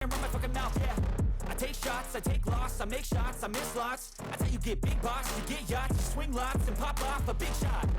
Run my fucking mouth, yeah. I take shots, I take loss, I make shots, I miss lots. That's how you get big box, you get yachts, you swing lots and pop off a big shot.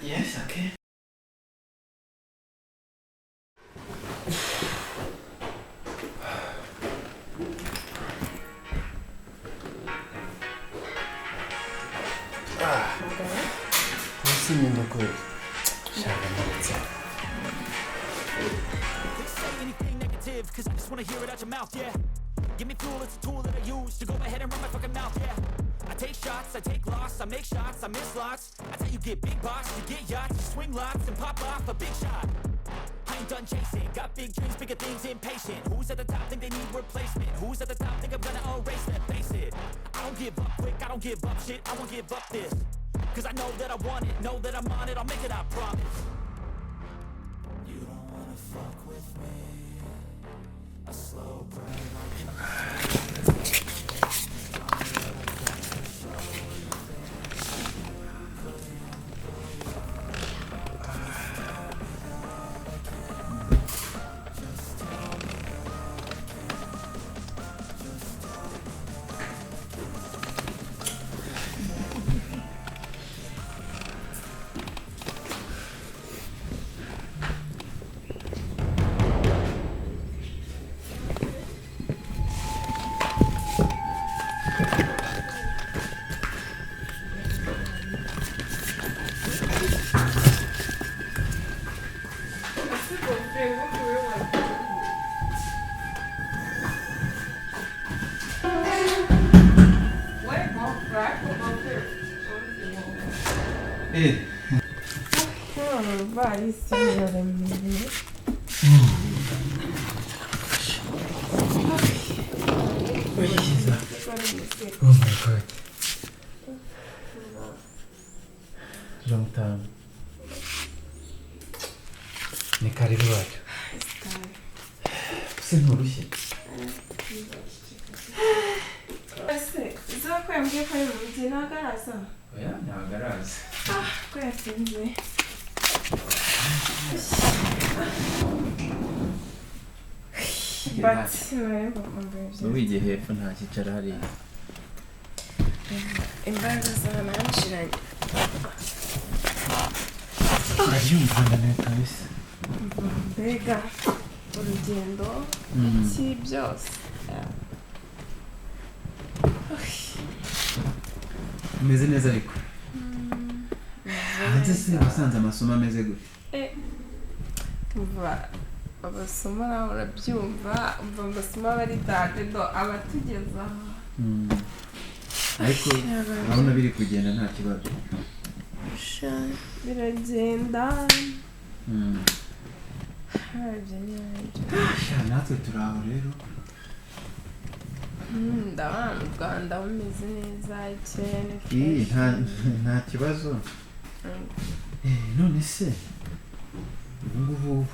Yes, okay. 무슨 일도 그 잘못했지. Cause I just wanna hear it out your mouth, yeah. Give me fuel, it's a tool that I use to go ahead and run my fucking mouth, yeah. I take shots, I take loss, I make shots, I miss lots. That's how you get big box, you get yachts, you swing lots and pop off a big shot. I ain't done chasing, got big dreams, bigger things, impatient. Who's at the top think they need replacement? Who's at the top think I'm gonna erase that? Face it, I don't give up quick, I don't give up shit, I won't give up this. Cause I know that I want it, know that I'm on it, I'll make it, I promise. You don't wanna fuck with me. A slow burn. 예. Vai, senhora minha. Oh my god. Long time. Ne karibu watu. Kusema urushi. Ese, zako yambwiye ko ari mu mujyi nagaraza? Oya, nagaraza. Ko yatinze. Ubigiye hepfo nta kicara hariya. Imbaraga zarananshiranye. Urayumva ndananiwe kabisa. Mbega urugendo iki byose. Umeze neza ariko. Hanze se wasanze amasomo ameze gute? Umva abasoma nawe urabyumva, umva amasomo aba ari dadedo abatugeza. Ariko urabona biri kugenda nta kibazo. Biragenda. Natwe turi aho rero. Ndabona mu Rwanda bumeze neza cyane. Nta kibazo. None se ubungubu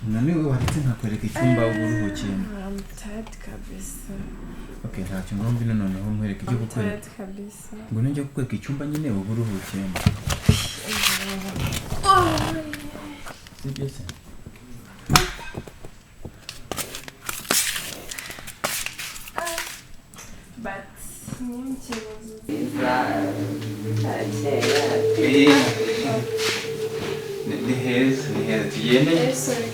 unaniwe waretse nkakwereka icyumba uburuhukiyemo? I'm tired kabisa. Okay, ntacyo ngombi noneho nkwereka icyo gukora. I'm tired kabisa. Ngo njye kukwereka icyumba nyine uburuhukiyemo. Sibyo se? But n'ikibazo nziza Ni heza tugende. Sorry,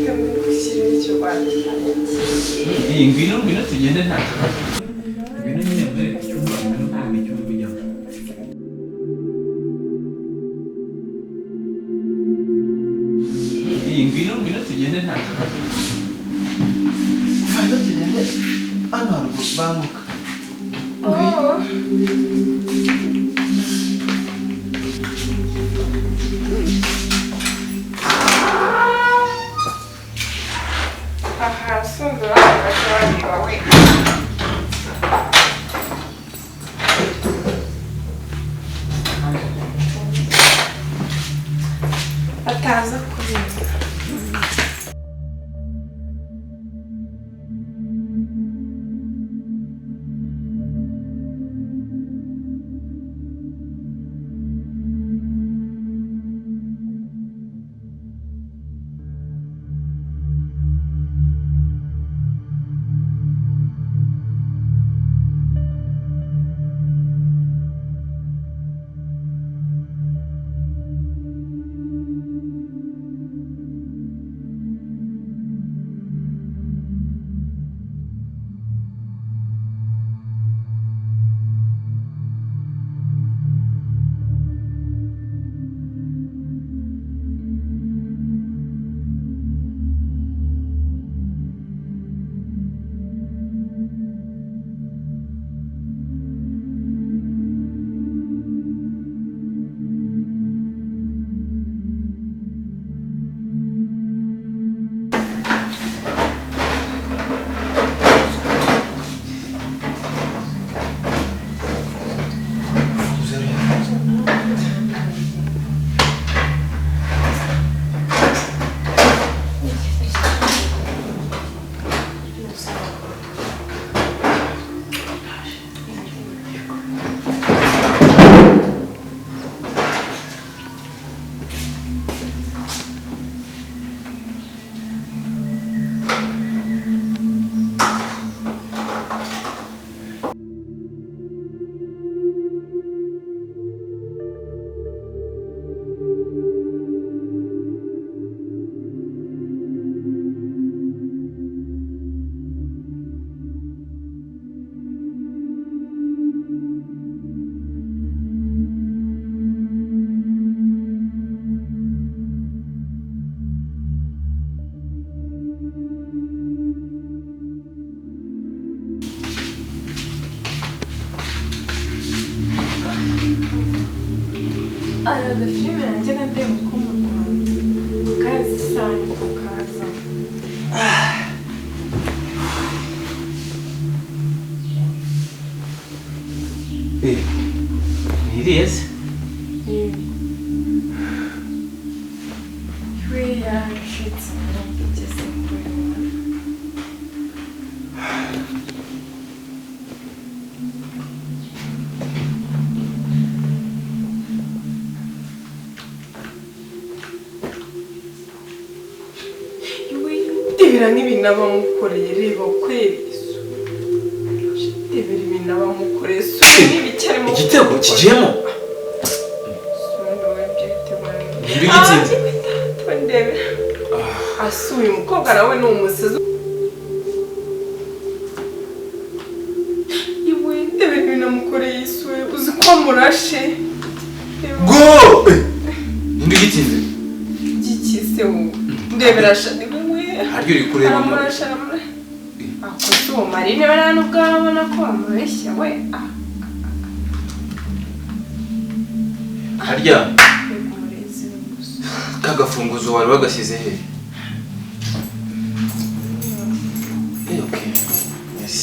kamwe gushyira cyo Rwanda. Iyi ngwino tugende nta kibazo. Ngwino nyine muri icyumba ngwino mu cyumba ujyamo. Iyi ngwino tugende nta kibazo. Fayda tugende hano haruguru banguka. Aha, sundura agashari wawe. Ataza kubika. Arada filme önce de okumadım. Kaç saniye okursam. Neredeyiz? Şuraya şutsun gideceğiz. Debera n'ibintu abamukoreye reba kweri isu. Debera ibintu abamukoreye isu n'ibicyarimo. Igitego kijemo. Nibyo gitsinze. Ndebe. Asuye umukobwa nawe ni umusazi. Iwe debera ibintu amukoreye isu uzi ko murashe. Go! Nibyo gitsinze. Gikise wo. Ndebera shani we. Haryo uri kureba mu. Ako marine baranubwabona ko amureshya we. Harya. Kagafunguzo wari wagasize he? Okay. Yes.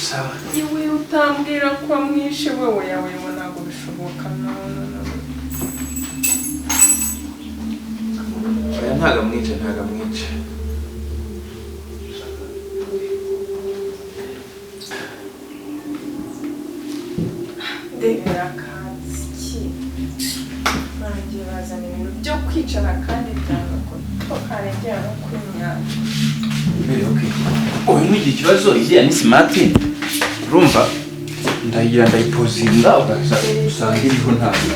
Sawa. Iwe utambwira ko amwishe wewe yawe ngo ntabwo bishoboka Oya ntaga mwica. Debera akazi ki barangiye bazana ibintu byo kwicara kandi byanga ko karengera no kwimyaka. Okay. Oya n'igihe kibazo iriya ni smart. urumva ndayigira ndayipozinga usanga iriho ntabwo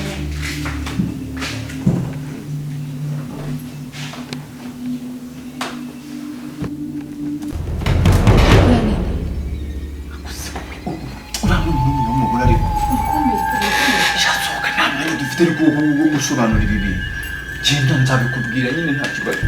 gusobanura ibi bintu genda nzabikubwira nyine nta kibazo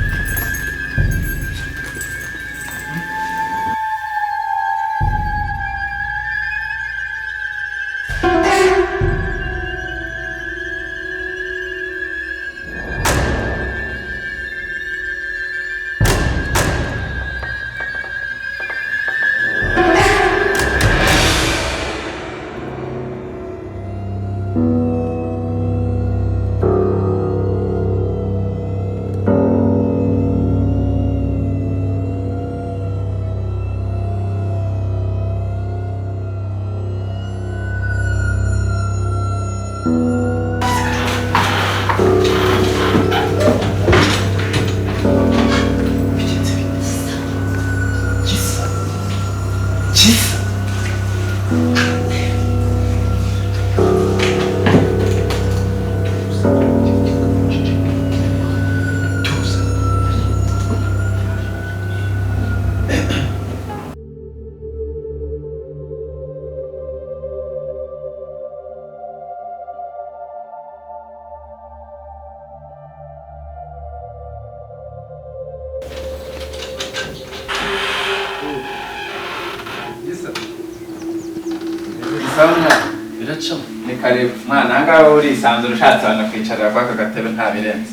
biracamo ni karibu mwana ngaho uri sanzura ushatse abantu kwicara baka gatebe nta birenze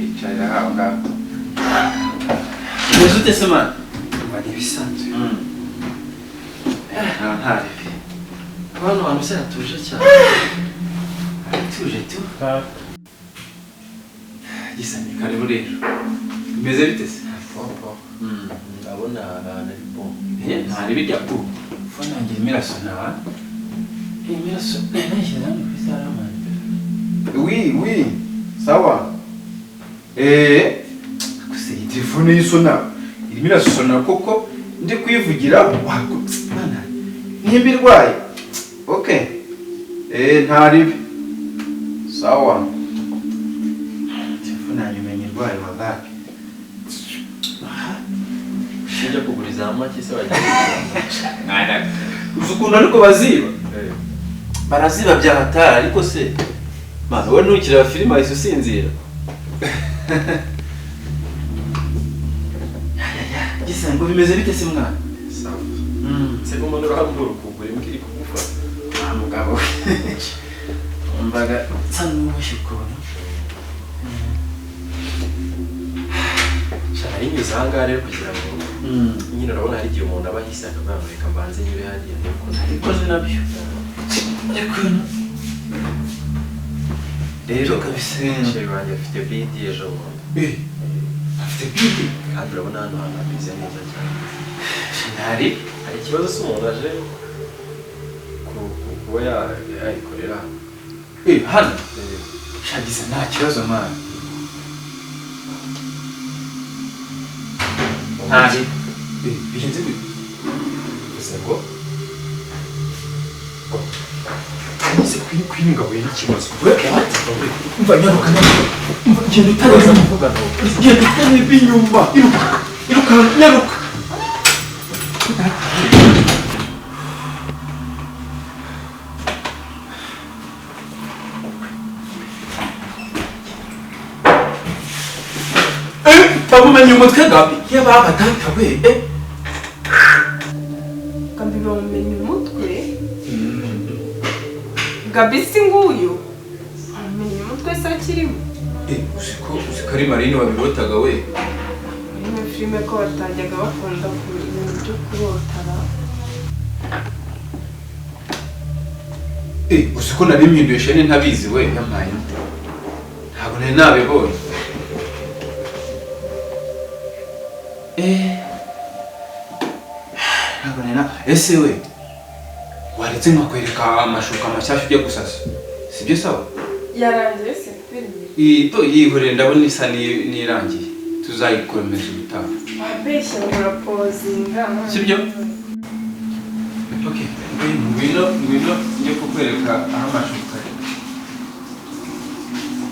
icarira hawo ngaho umeze ute se mwana bari bisanzwe ntari hano hantu se hatuje cyane tuje tu gisa ni karibu rero bimeze bite se ndabona ahantu ari bo ntari bijya ku fona ngira imiraso nawe imiraso nashyize hano ku isarama oui sawa gusa iyi telefone y'isona irimo irasona koko ndi kwivugira wako mana nimba irwaye okay ntaribi sawa telefone yanjye umenye irwaye wallahi ujya kuguriza amaki se wagiye mwana uzi ukuntu ariko baziba baraziba bya hatari ariko se mana wowe ntukireba filime ahise usinzira gisa ngo bimeze bite se mwana sawa se ko mbona urahambura ukugura imbwa iri kugufata mugabo umvaga nsa n'uwushye ukuntu nari nyuze aha ngaha rero kugira ngo nyine urabona hari igihe umuntu aba ahise akavuga ngo reka mbanze nyube hariya ariko ni nabyo ariko rero kabisa sheri wanjye afite bidi ejo bundi afite bidi kandi urabona hano hantu hameze neza cyane hari ikibazo se umuntu aje kuba yayikorera hano shagize nta kibazo mwana ntari bigenze gute gusa ngo ese kwinga we n'ikibazo umva nyaruka umva genda utareza muvuga genda utareba inyuma iruka nyaruka bamumenye umutwe gabi yababa data we Gabi bamumenye umutwe Gabi si nguyu bamumenye umutwe se akirimo uziko ari Marine wabirotaga we muri filime ko batajyaga bakunda ibintu byo kurotara uziko nari mpinduye shene ntabizi we yamaye ntabwo nari nabibonye ntabwo nari ese we waretse nkakwereka amashuka amashyashya ujya gusasa sibyo sawa yarangiye se filime yihorere ndabona isa n'irangiye tuzayikomeza ubutaha wabeshya murapozinga sibyo Okay, ngwino njye kukwereka aho amashuka ari.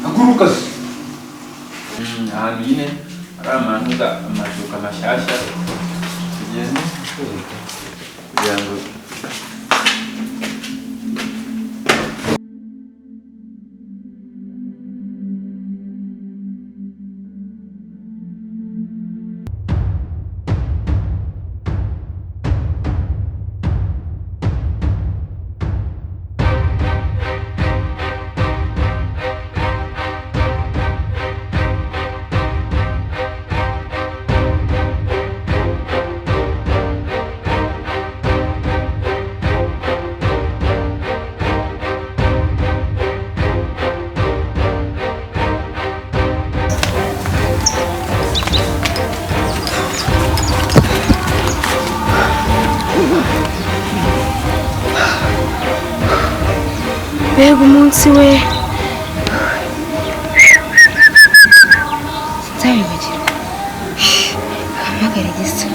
Haguruka se. Ahantu nyine ari amantu amashuka mashyashya. Tugende kukwereka kugira ngo mbega umunsi we nzabibagirwa ahamagara igisa